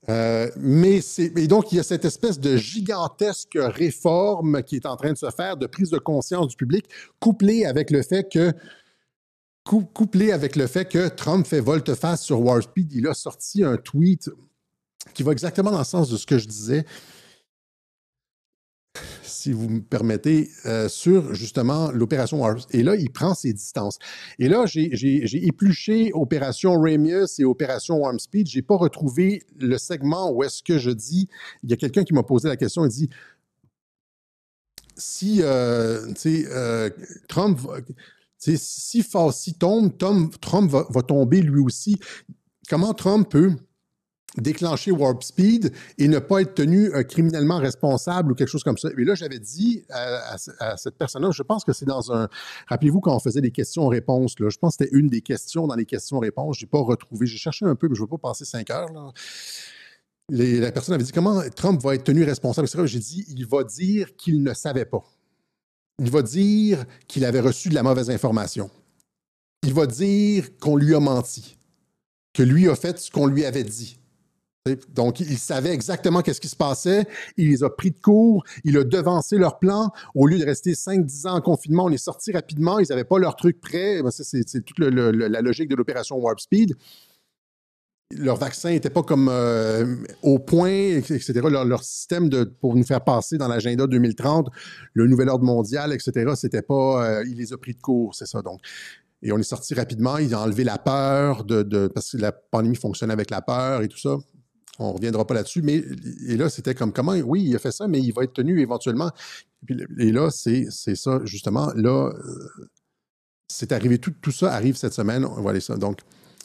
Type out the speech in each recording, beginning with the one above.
Et donc, il y a cette espèce de gigantesque réforme qui est en train de se faire, de prise de conscience du public, couplée avec le fait que Trump fait volte-face sur Warp Speed. Il a sorti un tweet qui va exactement dans le sens de ce que je disais, si vous me permettez, sur justement l'opération Warp Speed. Et là, il prend ses distances. Et là, j'ai épluché opération Ramius et opération Warp Speed. Je n'ai pas retrouvé le segment où est-ce que je dis, il y a quelqu'un qui m'a posé la question, il dit, si Trump... Si Fauci tombe, Trump va tomber lui aussi. Comment Trump peut déclencher Warp Speed et ne pas être tenu criminellement responsable ou quelque chose comme ça? Et là, j'avais dit à cette personne-là, je pense que c'est dans un... Rappelez-vous quand on faisait des questions-réponses, là, je pense que c'était une des questions dans les questions-réponses. Je n'ai pas retrouvé. J'ai cherché un peu, mais je ne veux pas passer 5 heures. Là. La personne avait dit comment Trump va être tenu responsable. J'ai dit, il va dire qu'il ne savait pas. Il va dire qu'il avait reçu de la mauvaise information. Il va dire qu'on lui a menti, que lui a fait ce qu'on lui avait dit. Donc, il savait exactement qu'est-ce qui se passait. Il les a pris de court. Il a devancé leur plan. Au lieu de rester 5-10 ans en confinement, on est sorti rapidement. Ils n'avaient pas leur truc prêt. C'est toute la logique de l'opération Warp Speed. Leur vaccin n'était pas comme au point, etc. Leur système pour nous faire passer dans l'agenda 2030, le nouvel ordre mondial, etc., c'était pas... il les a pris de court, c'est ça. Donc, et on est sorti rapidement. Ils ont enlevé la peur, parce que la pandémie fonctionnait avec la peur et tout ça. On ne reviendra pas là-dessus. Et là, c'était comme comment... Oui, il a fait ça, mais il va être tenu éventuellement. Et là, c'est ça, justement. Là, c'est arrivé. Tout ça arrive cette semaine. On va aller ça. Donc...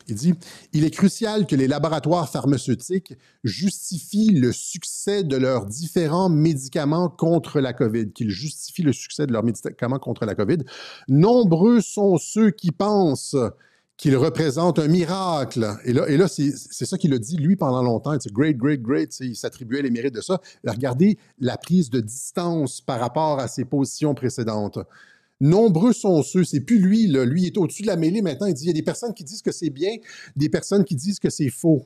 Il dit « Il est crucial que les laboratoires pharmaceutiques justifient le succès de leurs différents médicaments contre la COVID, qu'ils justifient le succès de leurs médicaments contre la COVID. Nombreux sont ceux qui pensent qu'ils représentent un miracle. » Et là c'est ça qu'il a dit, lui, pendant longtemps. C'est great, great, great. Il s'attribuait les mérites de ça. Regardez la prise de distance par rapport à ses positions précédentes. Nombreux sont ceux, c'est plus lui, là. Lui, il est au-dessus de la mêlée maintenant. Il dit, il y a des personnes qui disent que c'est bien, des personnes qui disent que c'est faux.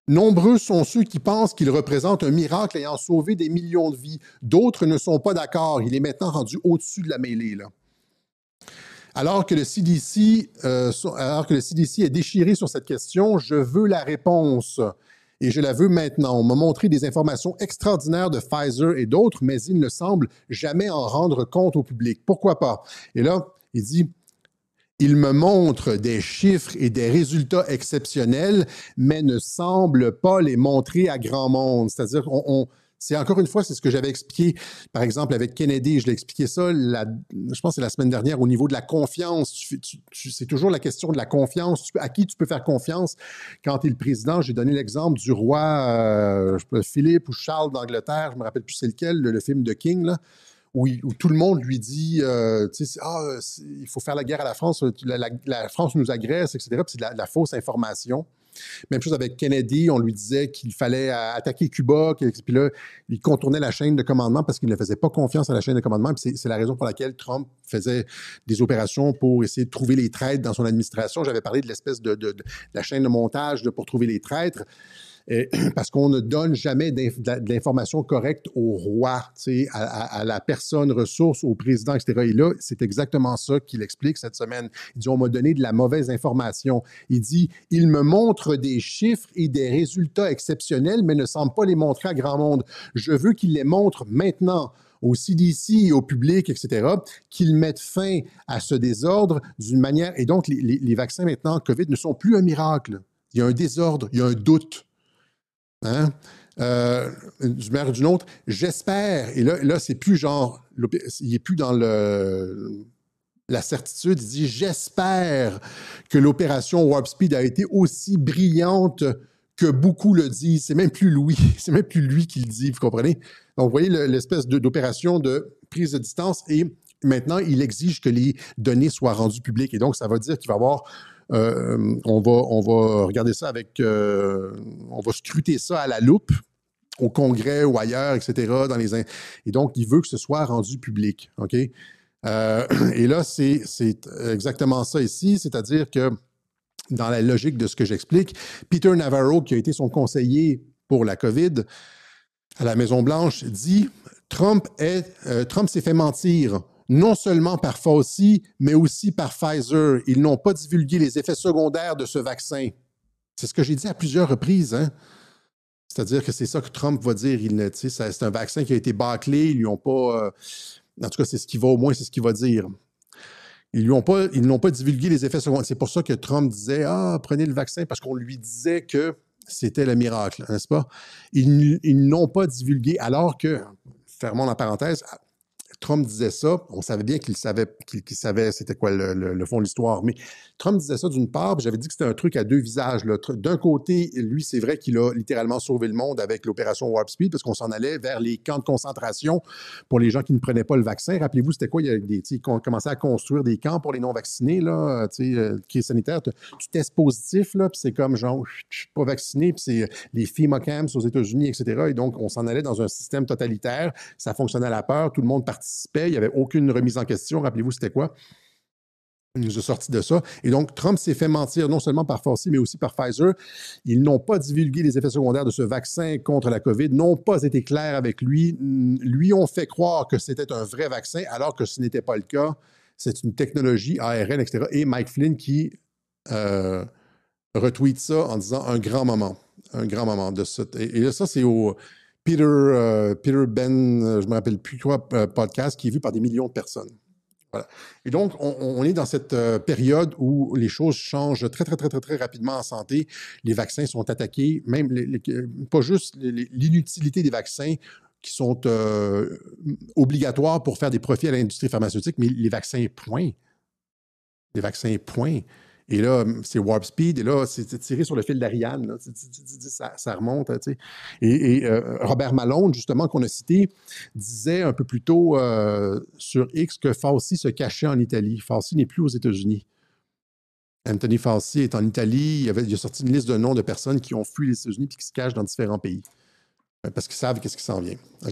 Nombreux sont ceux qui pensent qu'il représente un miracle ayant sauvé des millions de vies. D'autres ne sont pas d'accord. Il est maintenant rendu au-dessus de la mêlée, là. Alors que le CDC est déchiré sur cette question, je veux la réponse. Et je la veux maintenant. On m'a montré des informations extraordinaires de Pfizer et d'autres, mais il ne semble jamais en rendre compte au public. Pourquoi pas? Et là, il dit, il me montre des chiffres et des résultats exceptionnels, mais ne semble pas les montrer à grand monde. C'est-à-dire, c'est encore une fois, c'est ce que j'avais expliqué, par exemple, avec Kennedy, je l'ai expliqué ça, je pense que c'est la semaine dernière, au niveau de la confiance. C'est toujours la question de la confiance. À qui tu peux faire confiance quand tu es le président? J'ai donné l'exemple du roi Philippe ou Charles d'Angleterre, je ne me rappelle plus c'est lequel, le film de King, là, où tout le monde lui dit il faut faire la guerre à la France, la France nous agresse, etc. Puis c'est de la fausse information. Même chose avec Kennedy, on lui disait qu'il fallait attaquer Cuba, puis là, il contournait la chaîne de commandement parce qu'il ne faisait pas confiance à la chaîne de commandement. Puis c'est la raison pour laquelle Trump faisait des opérations pour essayer de trouver les traîtres dans son administration. J'avais parlé de l'espèce de la chaîne de montage pour trouver les traîtres. Parce qu'on ne donne jamais de l'information correcte au roi, à la personne ressource, au président, etc. Et là, c'est exactement ça qu'il explique cette semaine. Il dit, on m'a donné de la mauvaise information. Il dit, il me montre des chiffres et des résultats exceptionnels, mais ne semble pas les montrer à grand monde. Je veux qu'il les montre maintenant au CDC et au public, etc., qu'ils mettent fin à ce désordre d'une manière... Et donc, les vaccins maintenant, COVID, ne sont plus un miracle. Il y a un désordre, il y a un doute. Hein? Du maire d'une autre, j'espère, et là c'est plus genre, il n'est plus dans la certitude, il dit j'espère que l'opération Warp Speed a été aussi brillante que beaucoup le disent. C'est même plus lui qui le dit, vous comprenez? Donc, vous voyez l'espèce d'opération de prise de distance et maintenant, il exige que les données soient rendues publiques. Et donc, ça va dire qu'il va y avoir on va regarder ça on va scruter ça à la loupe au Congrès ou ailleurs, etc. Et donc, il veut que ce soit rendu public. OK? Et là, c'est exactement ça ici, c'est-à-dire que dans la logique de ce que j'explique. Peter Navarro, qui a été son conseiller pour la COVID à la Maison-Blanche, dit Trump s'est fait mentir, non seulement par Fauci, mais aussi par Pfizer. Ils n'ont pas divulgué les effets secondaires de ce vaccin. C'est ce que j'ai dit à plusieurs reprises, hein? C'est-à-dire que c'est ça que Trump va dire. C'est un vaccin qui a été bâclé. Ils lui ont pas. En tout cas, c'est ce qu'il va, au moins, c'est ce qu'il va dire. Ils n'ont pas divulgué les effets secondaires. C'est pour ça que Trump disait prenez le vaccin, parce qu'on lui disait que c'était le miracle, n'est-ce pas? Ils n'ont pas divulgué, alors que, fermons la parenthèse, Trump disait ça, on savait bien qu'il savait c'était quoi le fond de l'histoire, mais Trump disait ça d'une part, puis j'avais dit que c'était un truc à deux visages. D'un côté, lui, c'est vrai qu'il a littéralement sauvé le monde avec l'opération Warp Speed, parce qu'on s'en allait vers les camps de concentration pour les gens qui ne prenaient pas le vaccin. Rappelez-vous, c'était quoi? Ils commençaient à construire des camps pour les non-vaccinés, là, crise sanitaire. Tu testes positif, là, puis c'est comme genre, je suis pas vacciné, puis c'est les FEMA camps aux États-Unis, etc. Et donc, on s'en allait dans un système totalitaire. Ça fonctionnait à la peur, tout le monde participait. Il n'y avait aucune remise en question. Rappelez-vous, c'était quoi? Il nous a sorti de ça. Et donc, Trump s'est fait mentir non seulement par Fauci, mais aussi par Pfizer. Ils n'ont pas divulgué les effets secondaires de ce vaccin contre la COVID, n'ont pas été clairs avec lui, lui ont fait croire que c'était un vrai vaccin, alors que ce n'était pas le cas. C'est une technologie ARN, etc. Et Mike Flynn qui retweet ça en disant un grand moment de ça. Et là, ça, c'est au Peter Ben, je ne me rappelle plus quoi, podcast qui est vu par des millions de personnes. Voilà. Et donc, on est dans cette période où les choses changent très, très, très, très, très rapidement en santé. Les vaccins sont attaqués, même pas juste l'inutilité des vaccins qui sont obligatoires pour faire des profits à l'industrie pharmaceutique, mais les vaccins, point. Les vaccins, point. Et là, c'est Warp Speed, et là, c'est tiré sur le fil d'Ariane. Ça remonte. Et Robert Malone, justement, qu'on a cité, disait un peu plus tôt sur X que Fauci se cachait en Italie. Fauci n'est plus aux États-Unis. Anthony Fauci est en Italie. Il a sorti une liste de noms de personnes qui ont fui les États-Unis et qui se cachent dans différents pays. Parce qu'ils savent qu'est-ce qui s'en vient. OK?